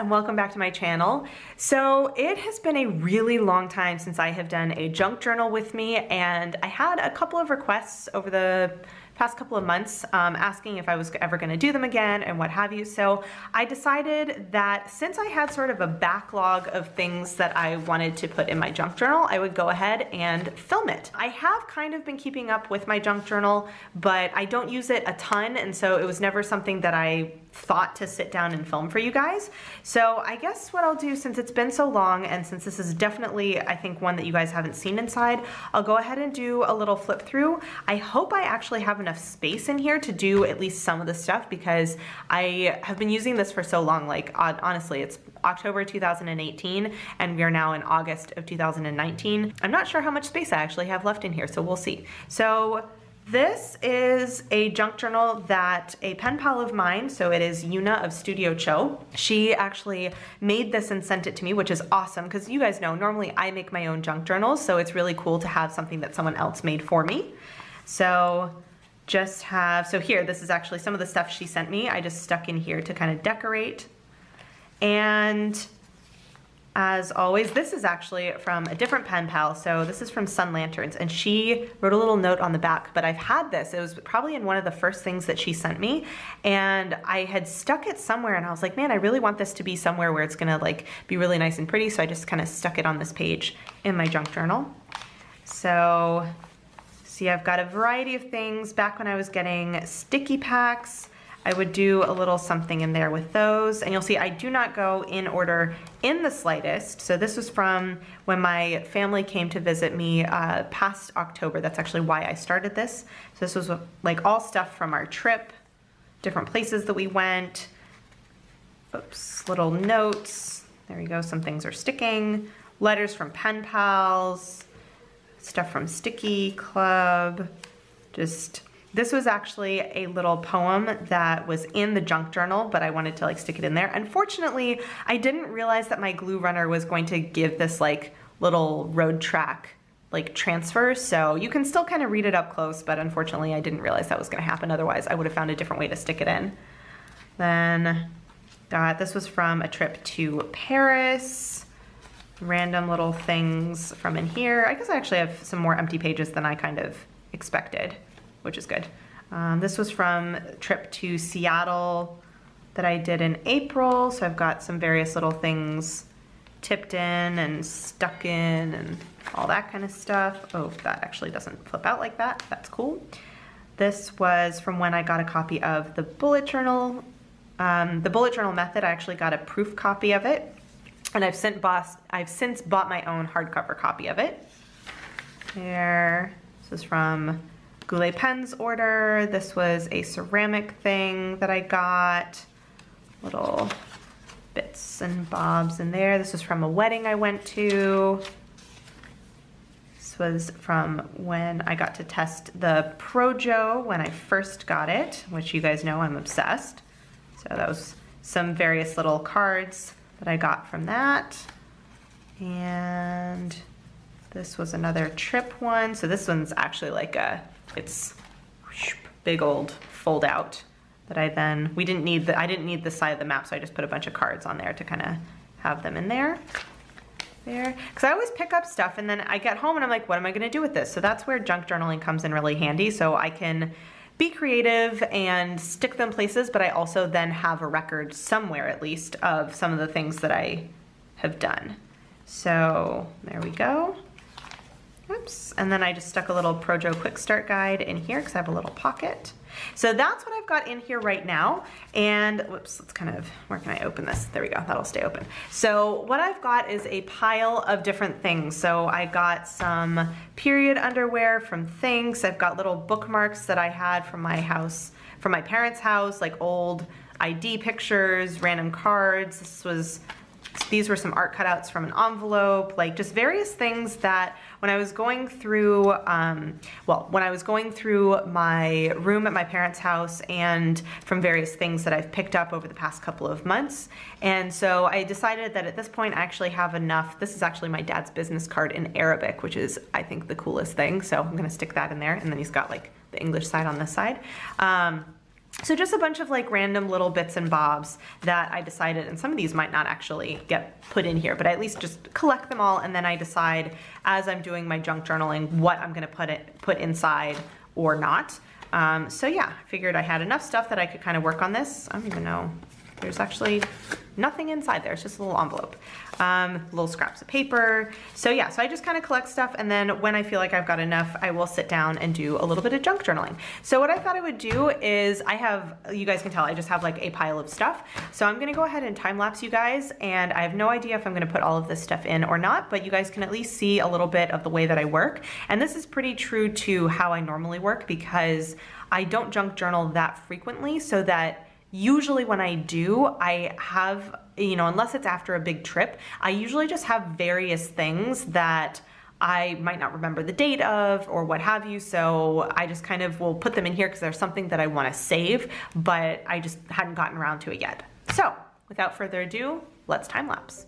and welcome back to my channel. So it has been a really long time since I have done a junk journal with me, and I had a couple of requests over the past couple of months asking if I was ever going to do them again and what have you. So I decided that since I had sort of a backlog of things that I wanted to put in my junk journal, I would go ahead and film it. I have kind of been keeping up with my junk journal, but I don't use it a ton, and so it was never something that I thought to sit down and film for you guys. So I guess what I'll do, since it's been so long and since this is definitely, I think, one that you guys haven't seen inside, I'll go ahead and do a little flip through. I hope I actually have enough space in here to do at least some of the stuff, because I have been using this for so long. Like, honestly, it's October 2018 and we are now in August of 2019. I'm not sure how much space I actually have left in here, so we'll see. So this is a junk journal that a pen pal of mine, so it is Yuna of Studio Cho. She actually made this and sent it to me, which is awesome, because you guys know, normally I make my own junk journals, so it's really cool to have something that someone else made for me. So here, this is actually some of the stuff she sent me. I just stuck in here to kind of decorate. And as always, this is actually from a different pen pal. So this is from SUNLANTERNS, and she wrote a little note on the back, but I've had this. It was probably in one of the first things that she sent me, and I had stuck it somewhere, and I was like, man, I really want this to be somewhere where it's gonna like be really nice and pretty, so I just kind of stuck it on this page in my junk journal. So see, I've got a variety of things. Back when I was getting sticky packs, I would do a little something in there with those. And you'll see I do not go in order in the slightest. So this was from when my family came to visit me past October. That's actually why I started this. So this was like all stuff from our trip, different places that we went. Oops, little notes. There you go, some things are sticking. Letters from pen pals, stuff from STICKII Club, this was actually a little poem that was in the junk journal, but I wanted to like stick it in there. Unfortunately, I didn't realize that my glue runner was going to give this like little road track like transfer, so you can still kind of read it up close, but unfortunately I didn't realize that was gonna happen. Otherwise I would have found a different way to stick it in. Then this was from a trip to Paris. Random little things from in here. I guess I actually have some more empty pages than I kind of expected, which is good. This was from a trip to Seattle that I did in April, so I've got some various little things tipped in and stuck in and all that kind of stuff. Oh, that actually doesn't flip out like that. That's cool. This was from when I got a copy of the bullet journal. The bullet journal method, I actually got a proof copy of it, and I've since bought my own hardcover copy of it. There, this is from GOULET pens order. This was a ceramic thing that I got. Little bits and bobs in there. This was from a wedding I went to. This was from when I got to test the Projo when I first got it, which you guys know I'm obsessed. So that was some various little cards that I got from that. And this was another trip one. So this one's actually like it's big old fold out that I didn't need the side of the map, so I just put a bunch of cards on there to kind of have them in there. Because I always pick up stuff and then I get home and I'm like, what am I gonna do with this? So that's where junk journaling comes in really handy, so I can be creative and stick them places, but I also then have a record somewhere at least of some of the things that I have done. So there we go. Oops, and then I just stuck a little Projo quick start guide in here because I have a little pocket. So that's what I've got in here right now. And whoops, let's kind of, where can I open this? There we go, that'll stay open. So what I've got is a pile of different things. So I got some period underwear from THINX. I've got little bookmarks that I had from my house, from my parents' house, like old ID pictures, random cards. These were some art cutouts from an envelope, like just various things that when I was going through, when I was going through my room at my parents' house, and from various things that I've picked up over the past couple of months. And so I decided that at this point I actually have enough. This is actually my dad's business card in Arabic, which is, I think, the coolest thing. So I'm gonna stick that in there. And then he's got like the English side on this side. So just a bunch of like random little bits and bobs that I decided, and some of these might not actually get put in here, but I at least just collect them all, and then I decide as I'm doing my junk journaling what I'm gonna put inside or not. So yeah, I figured I had enough stuff that I could kind of work on this. I don't even know. There's actually nothing inside there. It's just a little envelope. Little scraps of paper. So yeah, so I just kind of collect stuff, and then when I feel like I've got enough, I will sit down and do a little bit of junk journaling. So what I thought I would do is you guys can tell, I just have like a pile of stuff. So I'm gonna go ahead and time lapse you guys, and I have no idea if I'm gonna put all of this stuff in or not, but you guys can at least see a little bit of the way that I work. And this is pretty true to how I normally work, because I don't junk journal that frequently, so that usually when I do, I have, you know, unless it's after a big trip, I usually just have various things that I might not remember the date of or what have you. So I just kind of will put them in here because there's something that I want to save, but I just hadn't gotten around to it yet. So without further ado, let's time lapse.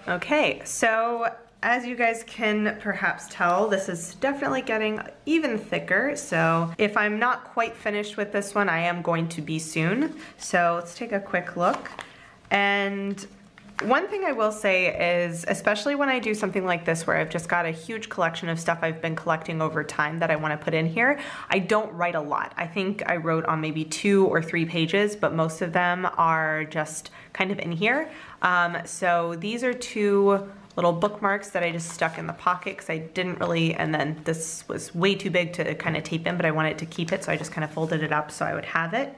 Okay, so as you guys can perhaps tell, this is definitely getting even thicker. So if I'm not quite finished with this one, I am going to be soon. So let's take a quick look. And one thing I will say is, especially when I do something like this where I've just got a huge collection of stuff I've been collecting over time that I want to put in here, I don't write a lot. I think I wrote on maybe 2 or 3 pages, but most of them are just kind of in here. So these are 2 little bookmarks that I just stuck in the pocket because I didn't really, and then this was way too big to kind of tape in, but I wanted to keep it, so I just kind of folded it up so I would have it.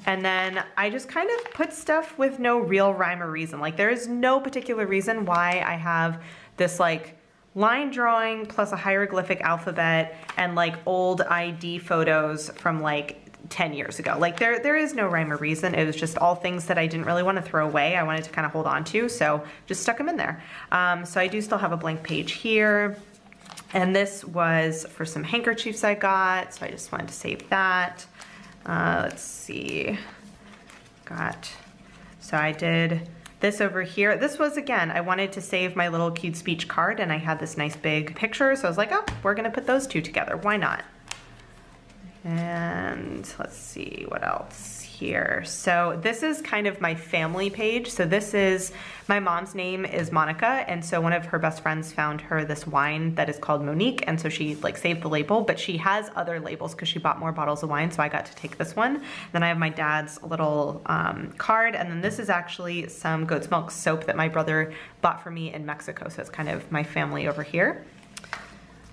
And then I just kind of put stuff with no real rhyme or reason. Like, there is no particular reason why I have this like line drawing plus a hieroglyphic alphabet and like old ID photos from like 10 years ago. Like there is no rhyme or reason. It was just all things that I didn't really want to throw away. I wanted to kind of hold on to, so just stuck them in there. So I do still have a blank page here. And this was for some handkerchiefs I got, so I just wanted to save that. Let's see, so I did this over here. This was, again, I wanted to save my little cute speech card, and I had this nice big picture, so I was like, oh, we're gonna put those 2 together, why not? And let's see what else here. So this is kind of my family page. So this is, my mom's name is Monica, and so one of her best friends found her this wine that is called Monique, and so she like saved the label, but she has other labels because she bought more bottles of wine, so I got to take this one. Then I have my dad's little card, and then this is actually some goat's milk soap that my brother bought for me in Mexico, so it's kind of my family over here.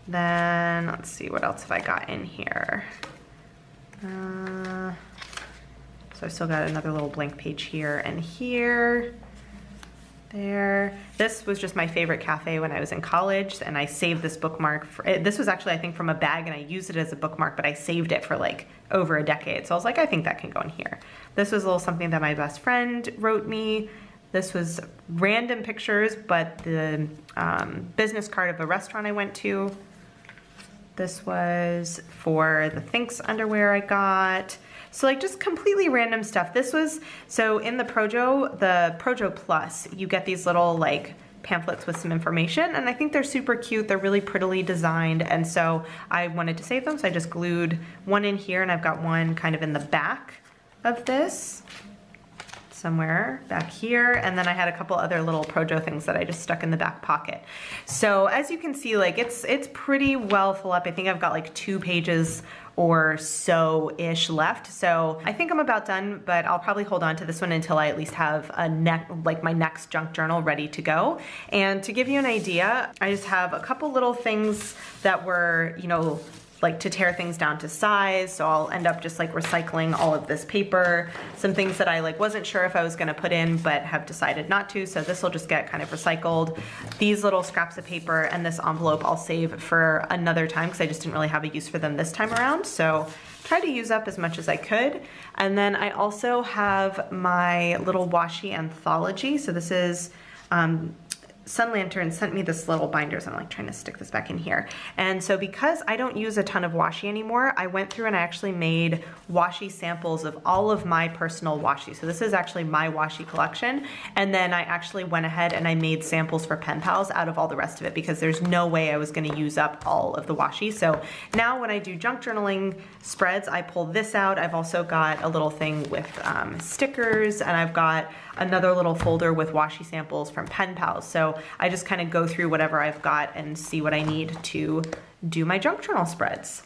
Then let's see, what else have I got in here? So I still got another little blank page here and here, there. This was just my favorite cafe when I was in college, and I saved this bookmark. This was actually, I think, from a bag, and I used it as a bookmark, but I saved it for like over a decade. So I was like, I think that can go in here. This was a little something that my best friend wrote me. This was random pictures, but the business card of a restaurant I went to. This was for the THINX underwear I got. So like just completely random stuff. This was, so in the Projo Plus, you get these little like pamphlets with some information, and I think they're super cute. They're really prettily designed, and so I wanted to save them, so I just glued one in here, and I've got one kind of in the back of this, somewhere back here, and then I had a couple other little Projo things that I just stuck in the back pocket. So as you can see, like it's pretty well full up. I think I've got like 2 pages or so-ish left. So I think I'm about done, but I'll probably hold on to this one until I at least have my next junk journal ready to go. And to give you an idea, I just have a couple little things that were, you know, like to tear things down to size, so I'll end up just like recycling all of this paper. Some things that I like wasn't sure if I was gonna put in but have decided not to, so this will just get kind of recycled. These little scraps of paper and this envelope I'll save for another time because I just didn't really have a use for them this time around, so try to use up as much as I could. And then I also have my little washi anthology, so this is SUNLANTERNS sent me this little binder, so I'm like trying to stick this back in here. And so because I don't use a ton of washi anymore, I went through and I actually made washi samples of all of my personal washi. So this is actually my washi collection. And then I actually went ahead and I made samples for pen pals out of all the rest of it because there's no way I was gonna use up all of the washi. So now when I do junk journaling spreads, I pull this out. I've also got a little thing with stickers, and I've got another little folder with washi samples from pen pals. So I just kind of go through whatever I've got and see what I need to do my junk journal spreads.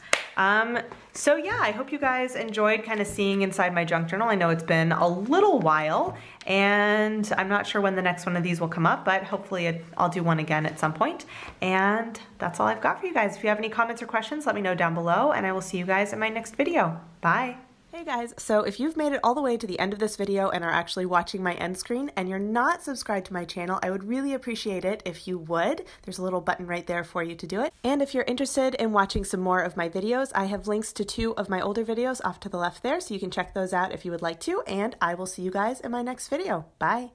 So yeah, I hope you guys enjoyed kind of seeing inside my junk journal. I know it's been a little while, and I'm not sure when the next one of these will come up, but hopefully I'll do one again at some point. And that's all I've got for you guys. If you have any comments or questions, let me know down below, and I will see you guys in my next video. Bye. Hey guys, so if you've made it all the way to the end of this video and are actually watching my end screen and you're not subscribed to my channel, I would really appreciate it if you would. There's a little button right there for you to do it. And if you're interested in watching some more of my videos, I have links to 2 of my older videos off to the left there, so you can check those out if you would like to, and I will see you guys in my next video. Bye!